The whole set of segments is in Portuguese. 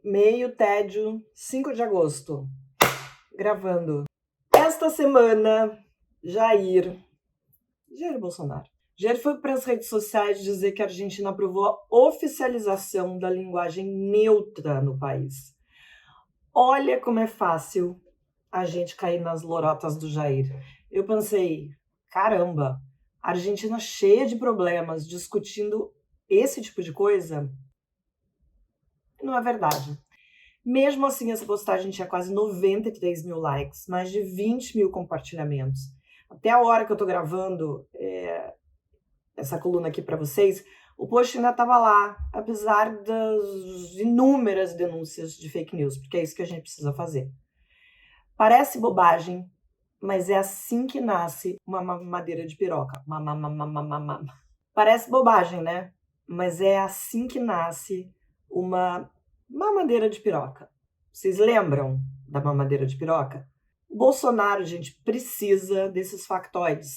Meio tédio, 5 de agosto, gravando. Esta semana, Jair Bolsonaro. Jair foi para as redes sociais dizer que a Argentina aprovou a oficialização da linguagem neutra no país. Olha como é fácil a gente cair nas lorotas do Jair. Eu pensei, caramba, a Argentina cheia de problemas, discutindo esse tipo de coisa? Não é verdade. Mesmo assim, essa postagem tinha quase 93 mil likes, mais de 20 mil compartilhamentos. Até a hora que eu tô gravando essa coluna aqui para vocês, o post ainda estava lá, apesar das inúmeras denúncias de fake news, porque é isso que a gente precisa fazer. Parece bobagem, mas é assim que nasce uma mamadeira de piroca. Parece bobagem, né? Mas é assim que nasce uma mamadeira de piroca. Vocês lembram da mamadeira de piroca? O Bolsonaro, gente, precisa desses factoides.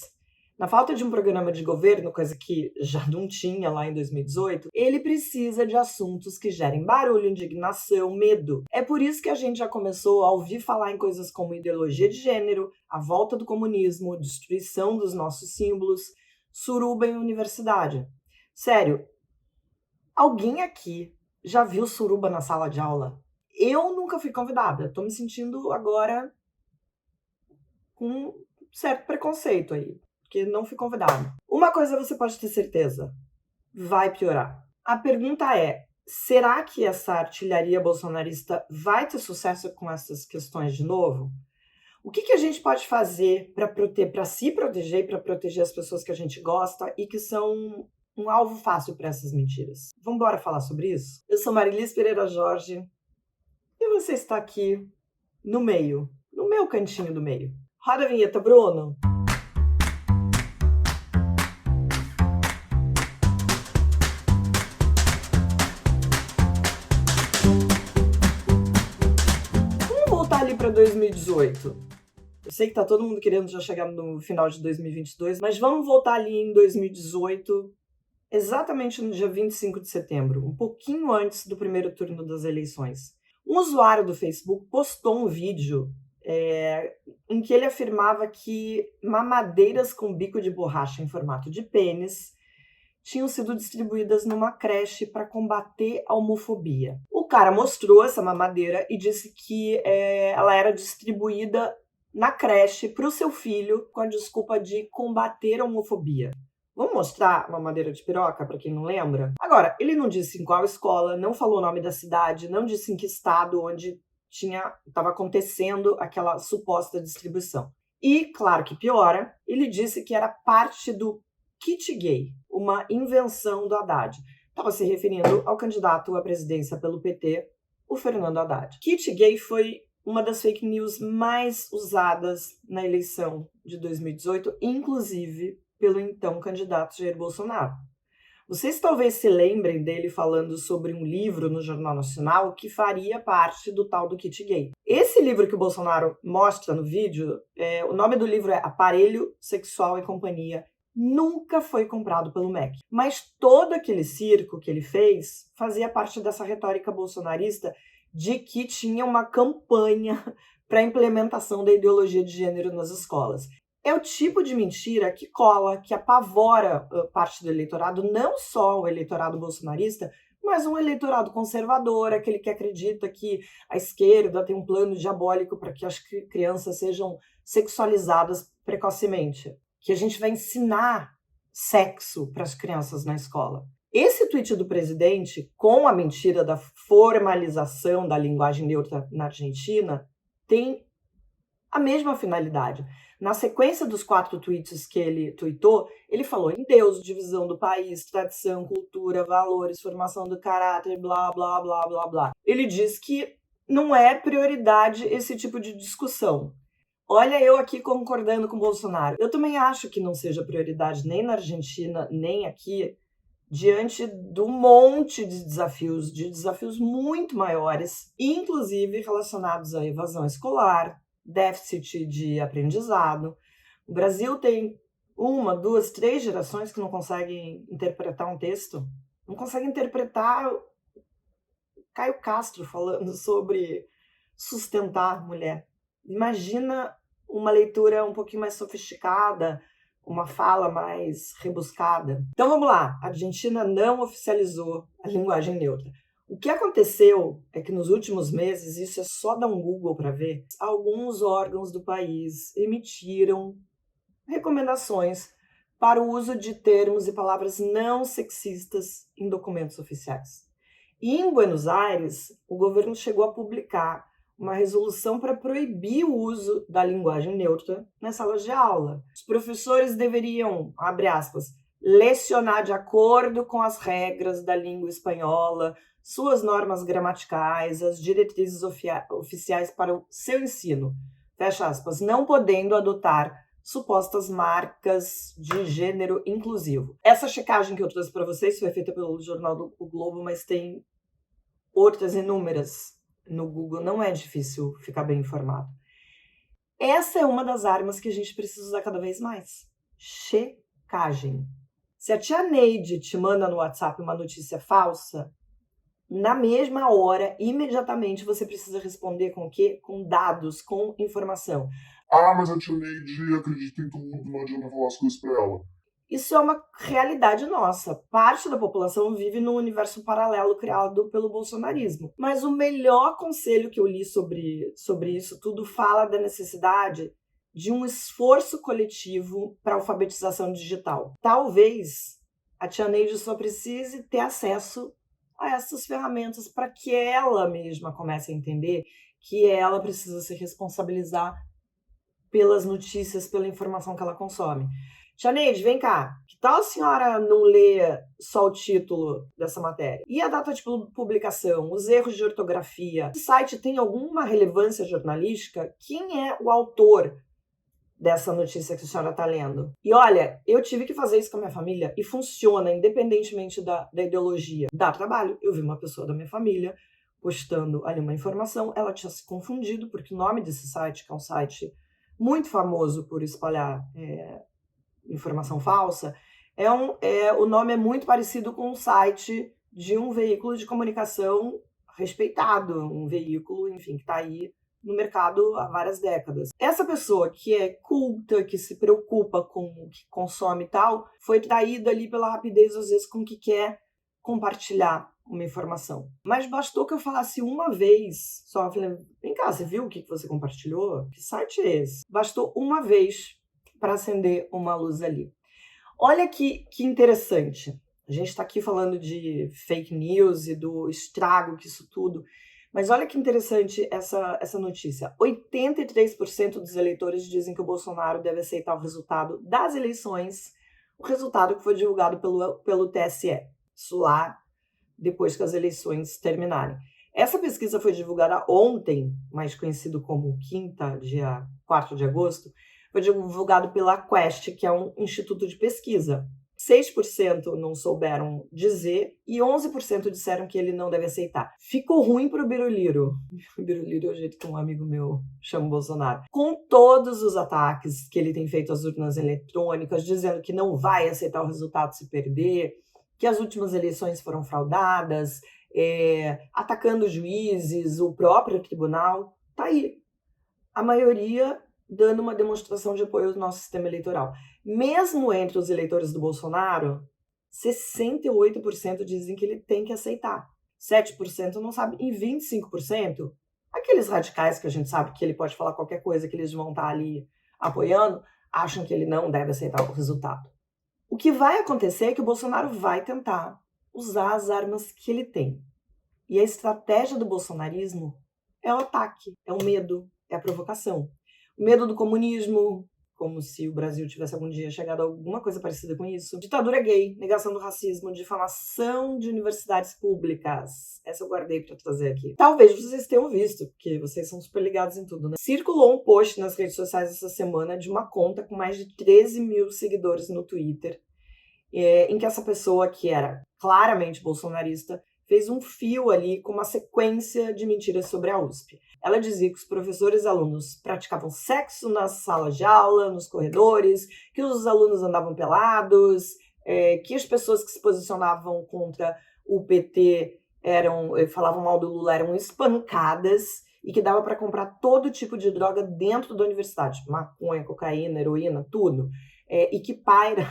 Na falta de um programa de governo, coisa que já não tinha lá em 2018, ele precisa de assuntos que gerem barulho, indignação, medo. É por isso que a gente já começou a ouvir falar em coisas como ideologia de gênero, a volta do comunismo, destruição dos nossos símbolos, suruba em universidade. Sério, alguém aqui já viu suruba na sala de aula? Eu nunca fui convidada. Tô me sentindo agora com um certo preconceito aí, porque não fui convidada. Uma coisa você pode ter certeza, vai piorar. A pergunta é, será que essa artilharia bolsonarista vai ter sucesso com essas questões de novo? O que a gente pode fazer para se proteger e para proteger as pessoas que a gente gosta e que são um alvo fácil para essas mentiras? Vamos embora falar sobre isso? Eu sou Marilis Pereira Jorge e você está aqui no meio, no meu cantinho do meio. Roda a vinheta, Bruno. Vamos voltar ali para 2018. Eu sei que tá todo mundo querendo já chegar no final de 2022, mas vamos voltar ali em 2018, exatamente no dia 25 de setembro, um pouquinho antes do primeiro turno das eleições. Um usuário do Facebook postou um vídeo em que ele afirmava que mamadeiras com bico de borracha em formato de pênis tinham sido distribuídas numa creche para combater a homofobia. O cara mostrou essa mamadeira e disse que ela era distribuída na creche para o seu filho com a desculpa de combater a homofobia. Vamos mostrar a mamadeira de piroca para quem não lembra? Agora, ele não disse em qual escola, não falou o nome da cidade, não disse em que estado onde estava acontecendo aquela suposta distribuição. E, claro que piora, ele disse que era parte do kit gay, uma invenção do Haddad. Estava se referindo ao candidato à presidência pelo PT, o Fernando Haddad. Kit gay foi uma das fake news mais usadas na eleição de 2018, inclusive pelo então candidato Jair Bolsonaro. Vocês talvez se lembrem dele falando sobre um livro no Jornal Nacional que faria parte do tal do kit gay. Esse livro que o Bolsonaro mostra no vídeo, o nome do livro é Aparelho Sexual e Companhia, nunca foi comprado pelo MEC. Mas todo aquele circo que ele fez fazia parte dessa retórica bolsonarista de que tinha uma campanha para a implementação da ideologia de gênero nas escolas. É o tipo de mentira que cola, que apavora parte do eleitorado, não só o eleitorado bolsonarista, mas um eleitorado conservador, aquele que acredita que a esquerda tem um plano diabólico para que as crianças sejam sexualizadas precocemente, que a gente vai ensinar sexo para as crianças na escola. Esse tweet do presidente, com a mentira da formalização da linguagem neutra na Argentina, tem a mesma finalidade. Na sequência dos 4 tweets que ele tweetou, ele falou em Deus, divisão do país, tradição, cultura, valores, formação do caráter, blá, blá, blá, blá, blá. Ele diz que não é prioridade esse tipo de discussão. Olha eu aqui concordando com o Bolsonaro. Eu também acho que não seja prioridade nem na Argentina, nem aqui, diante do monte de desafios muito maiores, inclusive relacionados à evasão escolar, déficit de aprendizado. O Brasil tem 1, 2, 3 gerações que não conseguem interpretar um texto, não conseguem interpretar Caio Castro falando sobre sustentar a mulher. Imagina uma leitura um pouquinho mais sofisticada, uma fala mais rebuscada. Então vamos lá, a Argentina não oficializou a linguagem neutra. O que aconteceu é que nos últimos meses, isso é só dar um Google para ver, alguns órgãos do país emitiram recomendações para o uso de termos e palavras não sexistas em documentos oficiais. E em Buenos Aires, o governo chegou a publicar uma resolução para proibir o uso da linguagem neutra nas salas de aula. Os professores deveriam, abre aspas, lecionar de acordo com as regras da língua espanhola, suas normas gramaticais, as diretrizes oficiais para o seu ensino, fecha aspas, não podendo adotar supostas marcas de gênero inclusivo. Essa checagem que eu trouxe para vocês foi feita pelo jornal do Globo, mas tem outras inúmeras no Google, não é difícil ficar bem informado. Essa é uma das armas que a gente precisa usar cada vez mais. Checagem. Se a tia Neide te manda no WhatsApp uma notícia falsa, na mesma hora, imediatamente, você precisa responder com o quê? Com dados, com informação. Ah, mas a tia Neide acredita em tudo, não adianta falar as coisas pra ela. Isso é uma realidade nossa. Parte da população vive num universo paralelo criado pelo bolsonarismo. Mas o melhor conselho que eu li sobre isso tudo fala da necessidade de um esforço coletivo para a alfabetização digital. Talvez a tia Neide só precise ter acesso a essas ferramentas para que ela mesma comece a entender que ela precisa se responsabilizar pelas notícias, pela informação que ela consome. Tia Neide, vem cá. Que tal a senhora não ler só o título dessa matéria? E a data de publicação? Os erros de ortografia? Esse site tem alguma relevância jornalística? Quem é o autor dessa notícia que a senhora está lendo? E olha, eu tive que fazer isso com a minha família e funciona independentemente da ideologia. Dá trabalho. Eu vi uma pessoa da minha família postando ali uma informação, ela tinha se confundido, porque o nome desse site, que é um site muito famoso por espalhar informação falsa, o nome é muito parecido com um site de um veículo de comunicação respeitado, um veículo, enfim, que está aí no mercado há várias décadas. Essa pessoa que é culta, que se preocupa com o que consome e tal, foi traída ali pela rapidez, às vezes, com que quer compartilhar uma informação. Mas bastou que eu falasse uma vez, só eu falei, vem cá, você viu o que você compartilhou? Que site é esse? Bastou uma vez para acender uma luz ali. Olha que interessante. A gente está aqui falando de fake news e do estrago que isso tudo. Mas olha que interessante essa notícia. 83% dos eleitores dizem que o Bolsonaro deve aceitar o resultado das eleições, o resultado que foi divulgado pelo TSE. Isso lá, depois que as eleições terminarem. Essa pesquisa foi divulgada ontem, mais conhecido como quinta, dia 4 de agosto, foi divulgado pela Quest, que é um instituto de pesquisa. 6% não souberam dizer e 11% disseram que ele não deve aceitar. Ficou ruim pro Biruliro. O Biruliro é o jeito que um amigo meu chama o Bolsonaro. Com todos os ataques que ele tem feito às urnas eletrônicas, dizendo que não vai aceitar o resultado se perder, que as últimas eleições foram fraudadas, atacando juízes, o próprio tribunal, tá aí. A maioria dando uma demonstração de apoio ao nosso sistema eleitoral. Mesmo entre os eleitores do Bolsonaro, 68% dizem que ele tem que aceitar. 7% não sabe, e 25%, aqueles radicais que a gente sabe que ele pode falar qualquer coisa, que eles vão estar ali apoiando, acham que ele não deve aceitar o resultado. O que vai acontecer é que o Bolsonaro vai tentar usar as armas que ele tem. E a estratégia do bolsonarismo é o ataque, é o medo, é a provocação. O medo do comunismo, como se o Brasil tivesse algum dia chegado a alguma coisa parecida com isso. Ditadura gay, negação do racismo, difamação de universidades públicas. Essa eu guardei para trazer aqui. Talvez vocês tenham visto, porque vocês são super ligados em tudo, né? Circulou um post nas redes sociais essa semana de uma conta com mais de 13 mil seguidores no Twitter, em que essa pessoa, que era claramente bolsonarista, fez um fio ali com uma sequência de mentiras sobre a USP. Ela dizia que os professores e alunos praticavam sexo nas salas de aula, nos corredores, que os alunos andavam pelados, que as pessoas que se posicionavam contra o PT falavam mal do Lula, eram espancadas e que dava para comprar todo tipo de droga dentro da universidade, tipo maconha, cocaína, heroína, tudo. E que paira,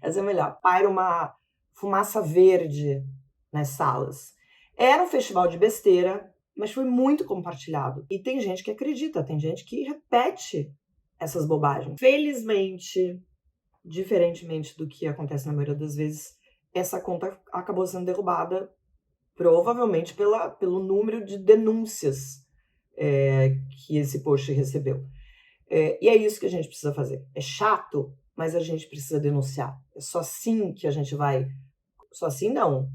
essa é melhor, paira uma fumaça verde nas salas. Era um festival de besteira, mas foi muito compartilhado. E tem gente que acredita, tem gente que repete essas bobagens. Felizmente, diferentemente do que acontece na maioria das vezes, essa conta acabou sendo derrubada provavelmente pelo número de denúncias que esse post recebeu. E é isso que a gente precisa fazer. É chato, mas a gente precisa denunciar. É só assim que a gente vai... Só assim não.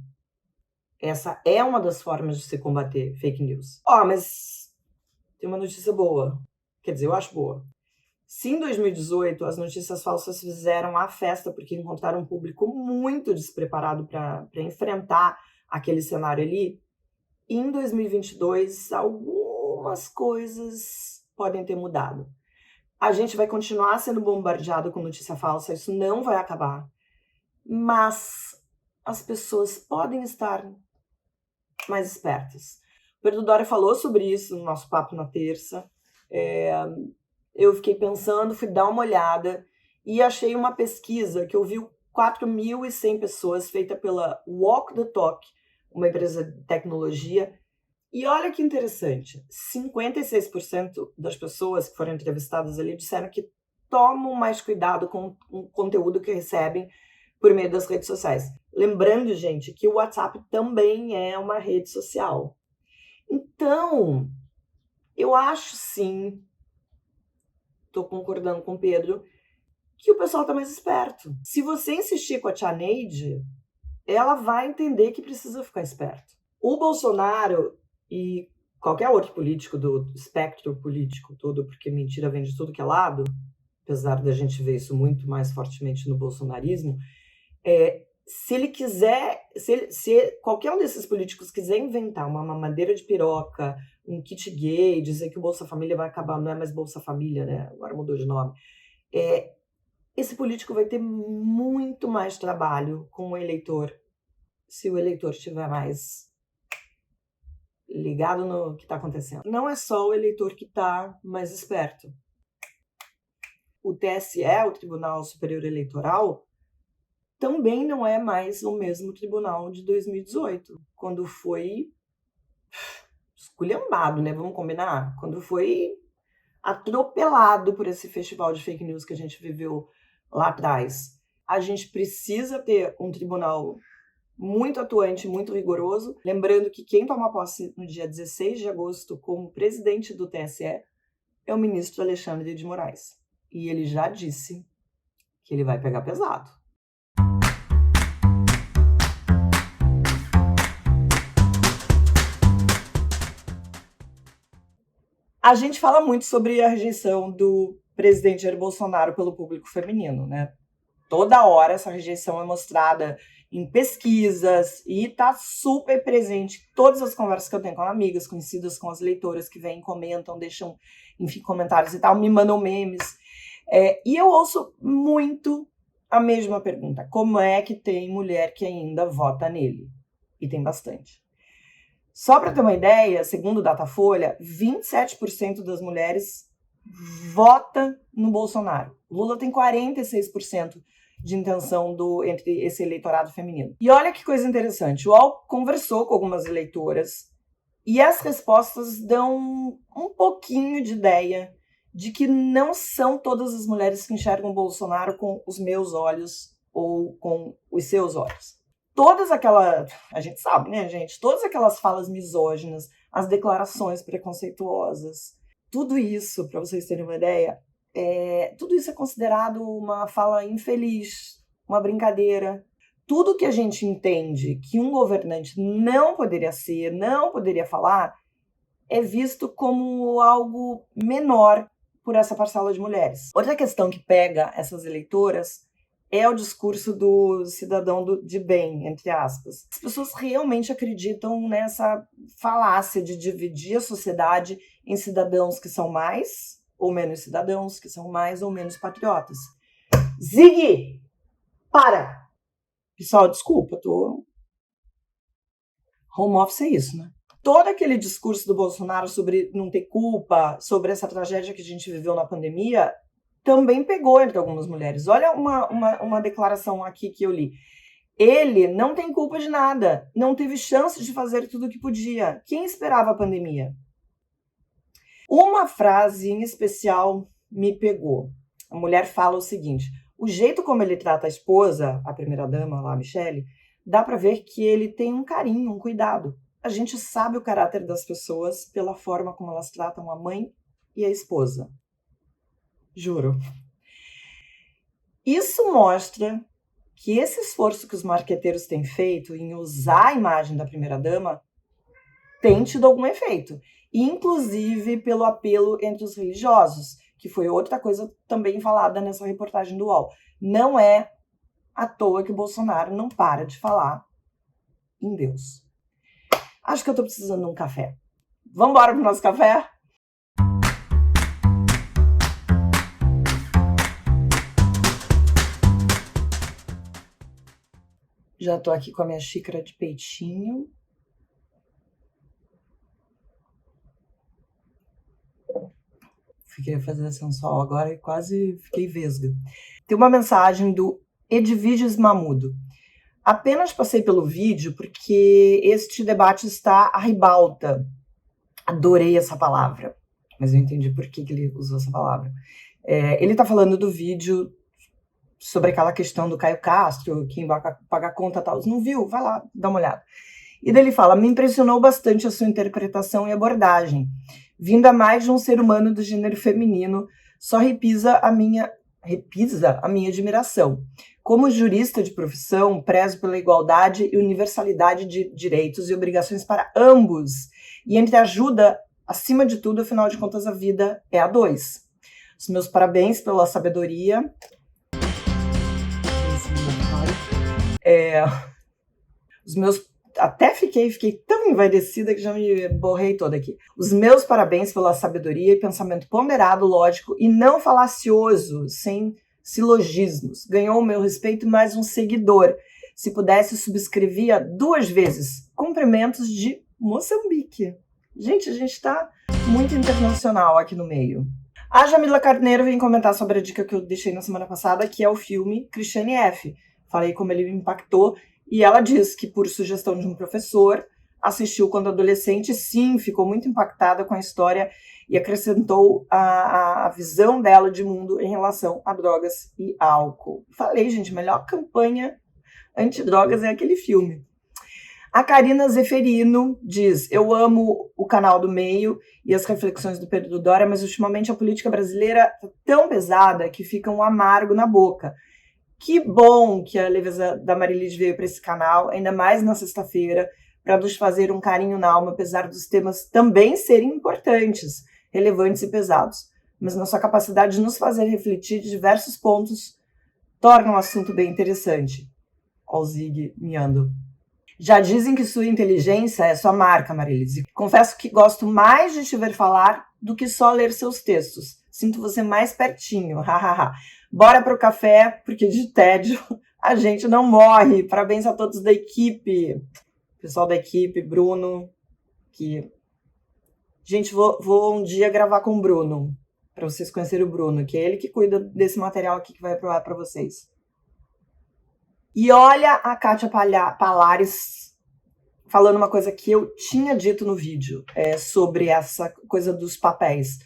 Essa é uma das formas de se combater fake news. Mas tem uma notícia boa. Quer dizer, eu acho boa. Se em 2018 as notícias falsas fizeram a festa porque encontraram um público muito despreparado para enfrentar aquele cenário ali, em 2022 algumas coisas podem ter mudado. A gente vai continuar sendo bombardeado com notícia falsa, isso não vai acabar. Mas as pessoas podem estar mais espertas. O Pedro Doria falou sobre isso no nosso papo na terça. Eu fiquei pensando, fui dar uma olhada e achei uma pesquisa que ouviu 4.100 pessoas, feita pela Walk the Talk, uma empresa de tecnologia. E olha que interessante, 56% das pessoas que foram entrevistadas ali disseram que tomam mais cuidado com o conteúdo que recebem por meio das redes sociais. Lembrando, gente, que o WhatsApp também é uma rede social. Então, eu acho sim, estou concordando com o Pedro, que o pessoal está mais esperto. Se você insistir com a tia Neide, ela vai entender que precisa ficar esperto. O Bolsonaro e qualquer outro político do espectro político todo, porque mentira vem de tudo que é lado, apesar da gente ver isso muito mais fortemente no bolsonarismo, se ele quiser, se qualquer um desses políticos quiser inventar uma mamadeira de piroca, um kit gay, dizer que o Bolsa Família vai acabar, não é mais Bolsa Família, né? Agora mudou de nome. Esse político vai ter muito mais trabalho com o eleitor, se o eleitor estiver mais ligado no que está acontecendo. Não é só o eleitor que está mais esperto. O TSE, o Tribunal Superior Eleitoral, também não é mais o mesmo tribunal de 2018, quando foi esculhambado, né? Vamos combinar? Quando foi atropelado por esse festival de fake news que a gente viveu lá atrás. A gente precisa ter um tribunal muito atuante, muito rigoroso. Lembrando que quem toma posse no dia 16 de agosto como presidente do TSE é o ministro Alexandre de Moraes. E ele já disse que ele vai pegar pesado. A gente fala muito sobre a rejeição do presidente Jair Bolsonaro pelo público feminino, né? Toda hora essa rejeição é mostrada em pesquisas e tá super presente em todas as conversas que eu tenho com amigas, conhecidas, com as leitoras que vêm, comentam, deixam, enfim, comentários e tal, me mandam memes. E eu ouço muito a mesma pergunta: como é que tem mulher que ainda vota nele? E tem bastante. Só para ter uma ideia, segundo o Datafolha, 27% das mulheres vota no Bolsonaro. Lula tem 46% de intenção entre esse eleitorado feminino. E olha que coisa interessante, o UOL conversou com algumas eleitoras e as respostas dão um pouquinho de ideia de que não são todas as mulheres que enxergam o Bolsonaro com os meus olhos ou com os seus olhos. A gente sabe, né, gente? Todas aquelas falas misóginas, as declarações preconceituosas, tudo isso, para vocês terem uma ideia, tudo isso é considerado uma fala infeliz, uma brincadeira. Tudo que a gente entende que um governante não poderia ser, não poderia falar, é visto como algo menor por essa parcela de mulheres. Outra questão que pega essas eleitoras é o discurso do cidadão de bem, entre aspas. As pessoas realmente acreditam nessa falácia de dividir a sociedade em cidadãos que são mais ou menos cidadãos, que são mais ou menos patriotas. Ziggy! Para! Pessoal, desculpa, tô Home office é isso, né? Todo aquele discurso do Bolsonaro sobre não ter culpa, sobre essa tragédia que a gente viveu na pandemia, também pegou entre algumas mulheres. Olha uma declaração aqui que eu li. Ele não tem culpa de nada, não teve chance de fazer tudo o que podia. Quem esperava a pandemia? Uma frase em especial me pegou. A mulher fala o seguinte: o jeito como ele trata a esposa, a primeira-dama lá, a Michelle, dá para ver que ele tem um carinho, um cuidado. A gente sabe o caráter das pessoas pela forma como elas tratam a mãe e a esposa. Juro. Isso mostra que esse esforço que os marqueteiros têm feito em usar a imagem da primeira-dama tem tido algum efeito. Inclusive pelo apelo entre os religiosos, que foi outra coisa também falada nessa reportagem do UOL. Não é à toa que o Bolsonaro não para de falar em Deus. Acho que eu tô precisando de um café. Vamos embora pro nosso café? Já tô aqui com a minha xícara de peitinho. Fiquei fazendo sensual agora e quase fiquei vesga. Tem uma mensagem do Edviges Mamudo. Apenas passei pelo vídeo porque este debate está à ribalta. Adorei essa palavra, mas eu entendi por que ele usou essa palavra. Ele está falando do vídeo sobre aquela questão do Caio Castro, quem vai pagar conta e tal. Não viu? Vai lá, dá uma olhada. E daí ele fala: me impressionou bastante a sua interpretação e abordagem. Vinda mais de um ser humano do gênero feminino, só repisa a minha admiração. Como jurista de profissão, prezo pela igualdade e universalidade de direitos e obrigações para ambos. E entre ajuda, acima de tudo, afinal de contas, a vida é a dois. Os meus parabéns pela sabedoria. Até fiquei tão envaidecida que já me borrei toda aqui. Os meus parabéns pela sabedoria e pensamento ponderado, lógico e não falacioso, sem silogismos. Ganhou o meu respeito mais um seguidor. Se pudesse, subscrevia 2 vezes. Cumprimentos de Moçambique. Gente, a gente tá muito internacional aqui no meio. A Jamila Carneiro vem comentar sobre a dica que eu deixei na semana passada, que é o filme Christiane F. Falei como ele me impactou. E ela diz que, por sugestão de um professor, assistiu quando adolescente, sim, ficou muito impactada com a história e acrescentou a visão dela de mundo em relação a drogas e álcool. Falei, gente, a melhor campanha antidrogas é aquele filme. A Karina Zeferino diz: eu amo o canal do Meio e as reflexões do Pedro Dória, mas ultimamente a política brasileira é tão pesada que fica um amargo na boca. Que bom que a leveza da Marilis veio para esse canal, ainda mais na sexta-feira, para nos fazer um carinho na alma, apesar dos temas também serem importantes, relevantes e pesados. Mas nossa capacidade de nos fazer refletir de diversos pontos torna um assunto bem interessante. Ó, o Zig miando. Já dizem que sua inteligência é sua marca, Marilis. E confesso que gosto mais de te ver falar do que só ler seus textos. Sinto você mais pertinho, hahaha. Bora pro café, porque de tédio a gente não morre. Parabéns a todos da equipe. Pessoal da equipe, Bruno, que... Gente, vou um dia gravar com o Bruno, para vocês conhecerem o Bruno, que é ele que cuida desse material aqui que vai pro ar para vocês. E olha a Kátia Palares falando uma coisa que eu tinha dito no vídeo, sobre essa coisa dos papéis.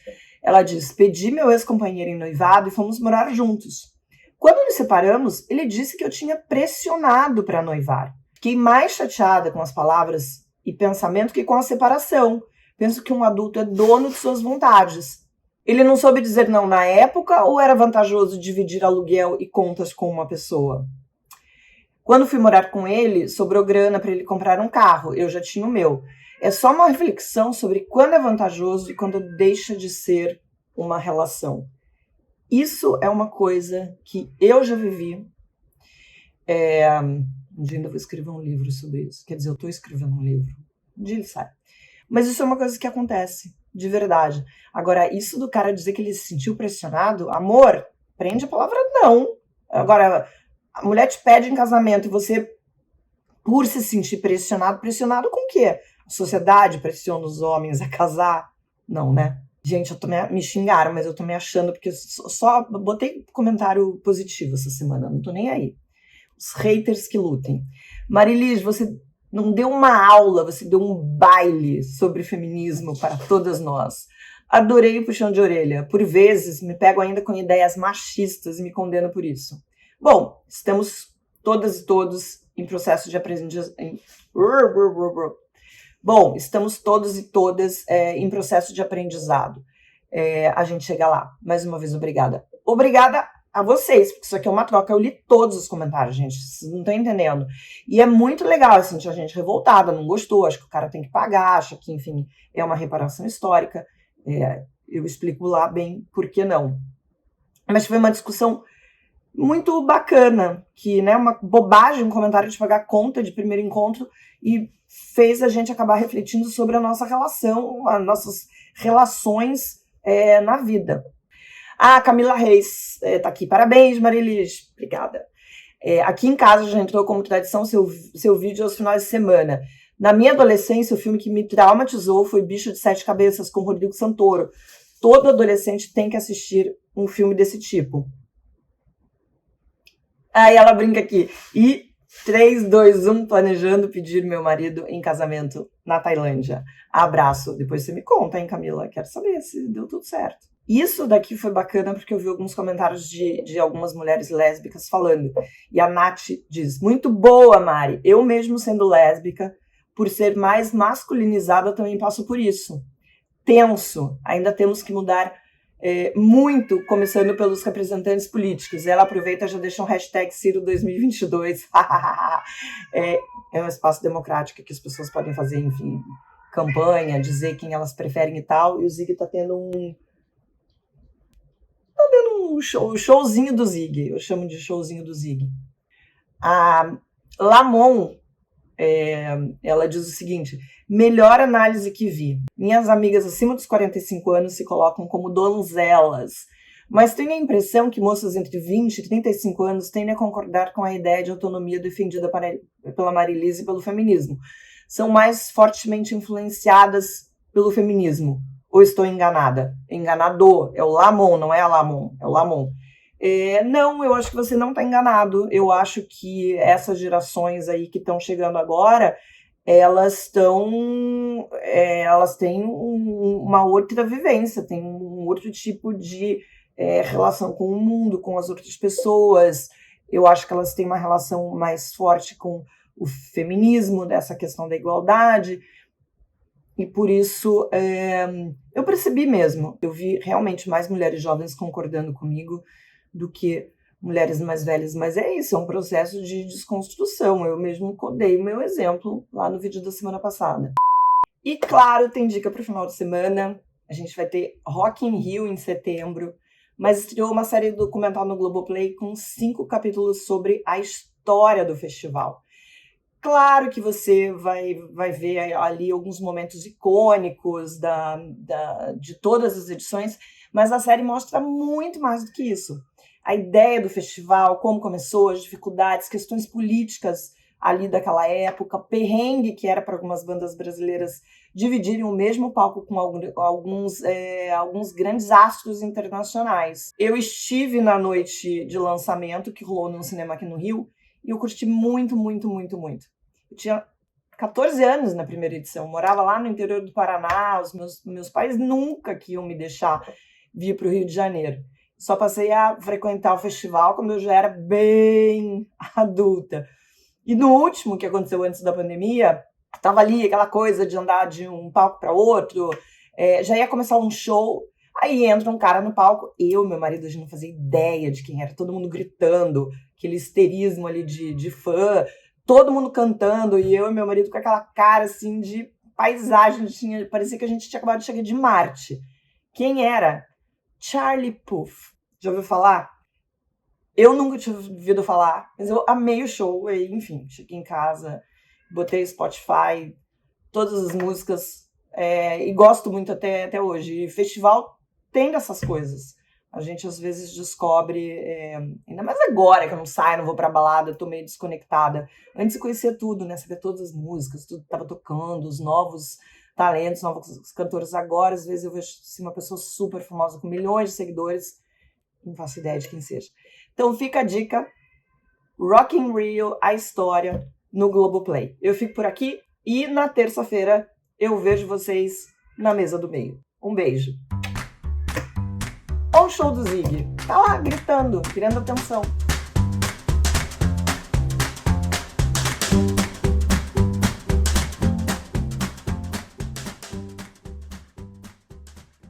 Ela diz: pedi meu ex-companheiro em noivado e fomos morar juntos. Quando nos separamos, ele disse que eu tinha pressionado para noivar. Fiquei mais chateada com as palavras e pensamento que com a separação. Penso que um adulto é dono de suas vontades. Ele não soube dizer não na época ou era vantajoso dividir aluguel e contas com uma pessoa? Quando fui morar com ele, sobrou grana para ele comprar um carro. Eu já tinha o meu. É só uma reflexão sobre quando é vantajoso e quando deixa de ser uma relação. Isso é uma coisa que eu já vivi. Um dia ainda vou escrever um livro sobre isso. Quer dizer, eu estou escrevendo um livro. Um dia ele sai. Mas isso é uma coisa que acontece, de verdade. Agora, isso do cara dizer que ele se sentiu pressionado, amor, prende a palavra não. Agora, a mulher te pede em casamento e você por se sentir pressionado. Pressionado com o quê? A sociedade pressiona os homens a casar? Não, né? Gente, me xingaram, mas eu tô me achando, porque só botei comentário positivo essa semana, não tô nem aí. Os haters que lutem. Marilis, você não deu uma aula, você deu um baile sobre feminismo para todas nós. Adorei o puxão de orelha. Por vezes, me pego ainda com ideias machistas e me condeno por isso. Bom, estamos todas e todos em processo de aprendizagem. Bom, estamos todos e todas em processo de aprendizado. A gente chega lá. Mais uma vez, obrigada. Obrigada a vocês, porque isso aqui é uma troca. Eu li todos os comentários, gente. Vocês não estão entendendo. E é muito legal, assim, tinha gente revoltada, não gostou, acha que o cara tem que pagar, acha que, enfim, é uma reparação histórica. Eu explico lá bem por que não. Mas foi uma discussão muito bacana, que, né, uma bobagem, um comentário de pagar conta de primeiro encontro, e fez a gente acabar refletindo sobre a nossa relação, as nossas relações na vida. Camila Reis tá aqui. Parabéns, Marilis. Obrigada. Aqui em casa já entrou como tradição seu vídeo aos finais de semana. Na minha adolescência, o filme que me traumatizou foi Bicho de Sete Cabeças, com Rodrigo Santoro. Todo adolescente tem que assistir um filme desse tipo. Aí ela brinca aqui. E 3, 2, 1, planejando pedir meu marido em casamento na Tailândia. Abraço. Depois você me conta, hein, Camila? Quero saber se deu tudo certo. Isso daqui foi bacana porque eu vi alguns comentários de algumas mulheres lésbicas falando. E a Nath diz, muito boa, Mari. Eu mesmo sendo lésbica, por ser mais masculinizada, também passo por isso. Tenso. Ainda temos que mudar muito, começando pelos representantes políticos. Ela aproveita e já deixa um hashtag Ciro 2022. É um espaço democrático que as pessoas podem fazer, enfim, campanha, dizer quem elas preferem e tal. E o Zig tá tendo um showzinho do Zig. Eu chamo de showzinho do Zig. A Lamon, ela diz o seguinte: melhor análise que vi. Minhas amigas acima dos 45 anos se colocam como donzelas, mas tenho a impressão que moças entre 20 e 35 anos tendem a concordar com a ideia de autonomia defendida pela Marilis e pelo feminismo. São mais fortemente influenciadas pelo feminismo. Ou estou enganada? Enganador. É o Lamon, não é a Lamon. É o Lamon. Não, eu acho que você não está enganado. Eu acho que essas gerações aí que estão chegando agora, elas têm uma outra vivência, têm um outro tipo de relação com o mundo, com as outras pessoas. Eu acho que elas têm uma relação mais forte com o feminismo, dessa questão da igualdade. E por isso, eu percebi mesmo, eu vi realmente mais mulheres jovens concordando comigo do que mulheres mais velhas. Mas é isso, é um processo de desconstrução. Eu mesmo codei o meu exemplo lá no vídeo da semana passada. E claro, tem dica para o final de semana. A gente vai ter Rock in Rio em setembro, mas estreou uma série documental no Globoplay com 5 capítulos sobre a história do festival. Claro que você vai ver ali alguns momentos icônicos de todas as edições, mas a série mostra muito mais do que isso. A ideia do festival, como começou, as dificuldades, questões políticas ali daquela época, perrengue que era para algumas bandas brasileiras dividirem o mesmo palco com alguns grandes astros internacionais. Eu estive na noite de lançamento, que rolou num cinema aqui no Rio, e eu curti muito, muito, muito, muito. Eu tinha 14 anos na primeira edição, morava lá no interior do Paraná, os meus pais nunca que iam me deixar vir para o Rio de Janeiro. Só passei a frequentar o festival quando eu já era bem adulta. E no último, que aconteceu antes da pandemia, tava ali aquela coisa de andar de um palco para outro, já ia começar um show, aí entra um cara no palco, eu e meu marido, a gente não fazia ideia de quem era, todo mundo gritando, aquele histerismo ali de fã, todo mundo cantando, e eu e meu marido com aquela cara assim de paisagem, parecia que a gente tinha acabado de chegar de Marte. Quem era? Charlie Puth. Já ouviu falar? Eu nunca tinha ouvido falar, mas eu amei o show. E, enfim, cheguei em casa, botei Spotify, todas as músicas, e gosto muito até hoje. E festival tem dessas coisas. A gente às vezes descobre, ainda mais agora que eu não saio, não vou pra balada, eu tô meio desconectada. Antes eu conhecia tudo, né? Sabia todas as músicas, tudo que tava tocando, os novos talentos, novos cantores. Agora, às vezes eu vejo assim, uma pessoa super famosa com milhões de seguidores, não faço ideia de quem seja. Então fica a dica, Rock in Rio, a história, no Globoplay. Eu fico por aqui e na terça-feira eu vejo vocês na mesa do meio. Um beijo. Olha o show do Zig. Tá lá, gritando, querendo atenção.